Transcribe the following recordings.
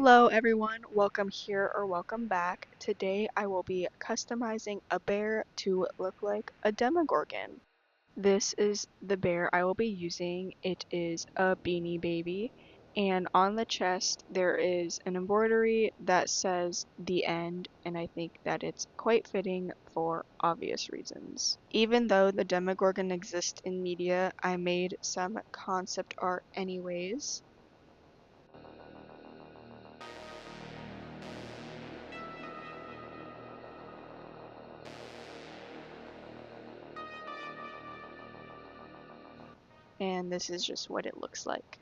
Hello everyone, welcome here or welcome back. Today I will be customizing a bear to look like a Demogorgon. This is the bear I will be using. It is a Beanie Baby, and on the chest there is an embroidery that says "The End," and I think that it's quite fitting for obvious reasons. Even though the Demogorgon exists in media, I made some concept art anyways. And this is just what it looks like.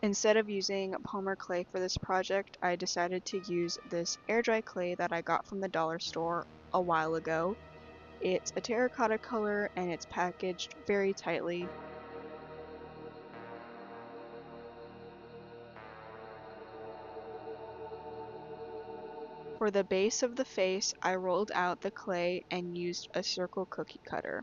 Instead of using Palmer clay for this project, I decided to use this air dry clay that I got from the dollar store a while ago. It's a terracotta color and it's packaged very tightly. For the base of the face, I rolled out the clay and used a circle cookie cutter.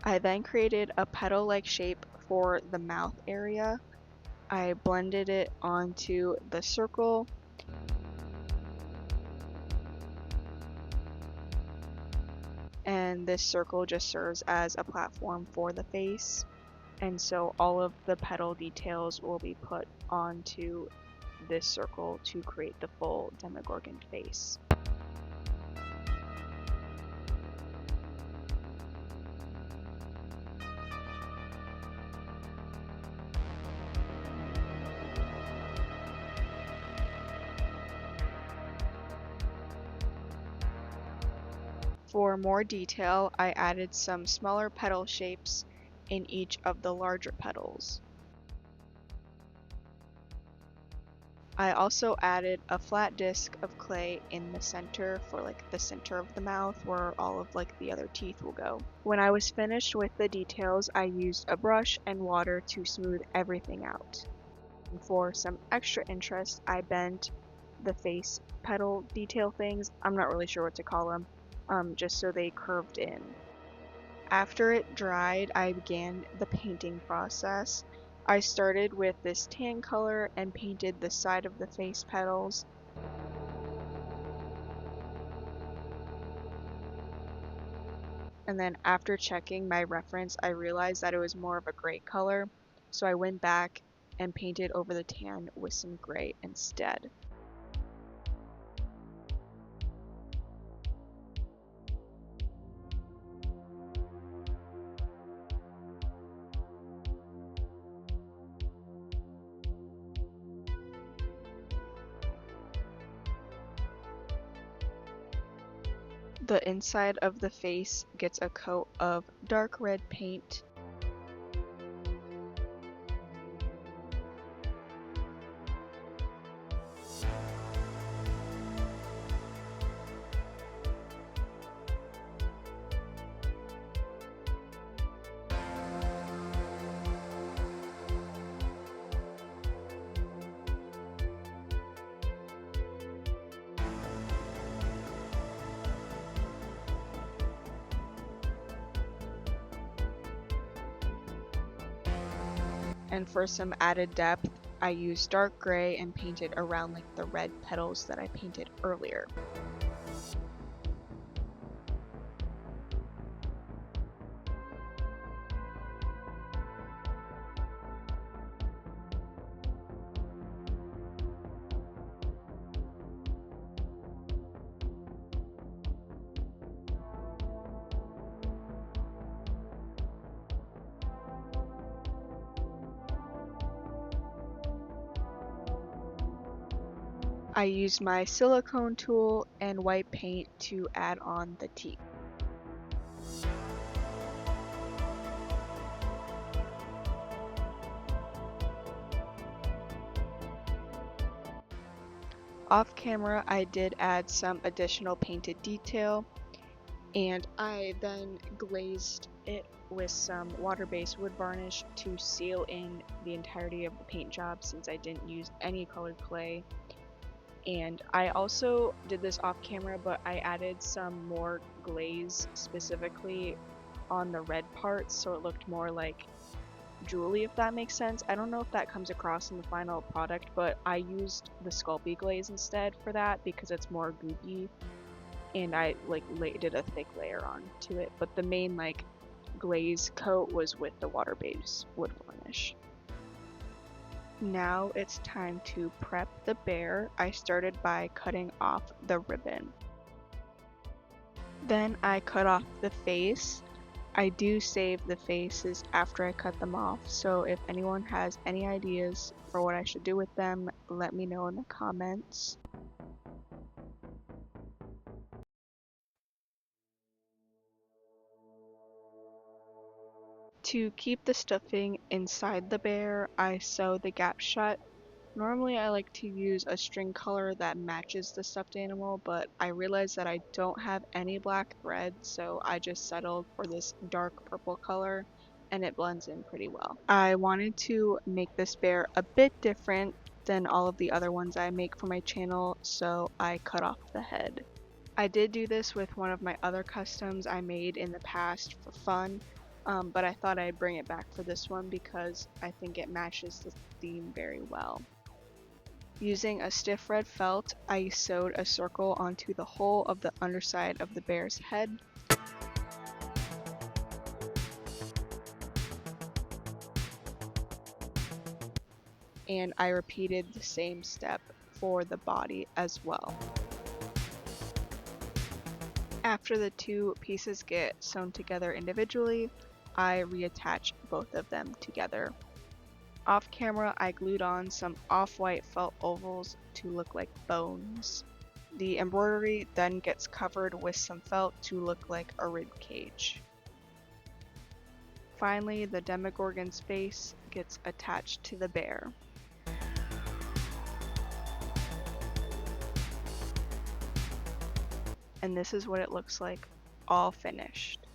I then created a petal-like shape for the mouth area. I blended it onto the circle. And this circle just serves as a platform for the face. And so all of the petal details will be put onto this circle to create the full Demogorgon face. For more detail, I added some smaller petal shapes in each of the larger petals. I also added a flat disc of clay in the center for the center of the mouth where all of the other teeth will go. When I was finished with the details, I used a brush and water to smooth everything out. And for some extra interest, I bent the face petal detail things, I'm not really sure what to call them, just so they curved in. After it dried, I began the painting process. I started with this tan color and painted the side of the face petals. And then after checking my reference, I realized that it was more of a gray color, so I went back and painted over the tan with some gray instead. The inside of the face gets a coat of dark red paint. And for some added depth, I used dark gray and painted around the red petals that I painted earlier. I used my silicone tool and white paint to add on the teeth. Off camera, I did add some additional painted detail, and I then glazed it with some water-based wood varnish to seal in the entirety of the paint job since I didn't use any colored clay. And I also did this off camera, but I added some more glaze specifically on the red parts so it looked more like jewelry, if that makes sense. I don't know if that comes across in the final product, but I used the Sculpting glaze instead for that because it's more goopy, and I like did a thick layer onto it, but the main like glaze coat was with the water-based wood varnish. Now it's time to prep the bear. I started by cutting off the ribbon. Then I cut off the face. I do save the faces after I cut them off, so if anyone has any ideas for what I should do with them, let me know in the comments. To keep the stuffing inside the bear, I sew the gap shut. Normally I like to use a string color that matches the stuffed animal, but I realized that I don't have any black thread, so I just settled for this dark purple color, and it blends in pretty well. I wanted to make this bear a bit different than all of the other ones I make for my channel, so I cut off the head. I did do this with one of my other customs I made in the past for fun, but I thought I'd bring it back for this one because I think it matches the theme very well. Using a stiff red felt, I sewed a circle onto the whole of the underside of the bear's head. And I repeated the same step for the body as well. After the two pieces get sewn together individually, I reattach both of them together. Off camera, I glued on some off-white felt ovals to look like bones. The embroidery then gets covered with some felt to look like a rib cage. Finally, the Demogorgon's face gets attached to the bear. And this is what it looks like all finished.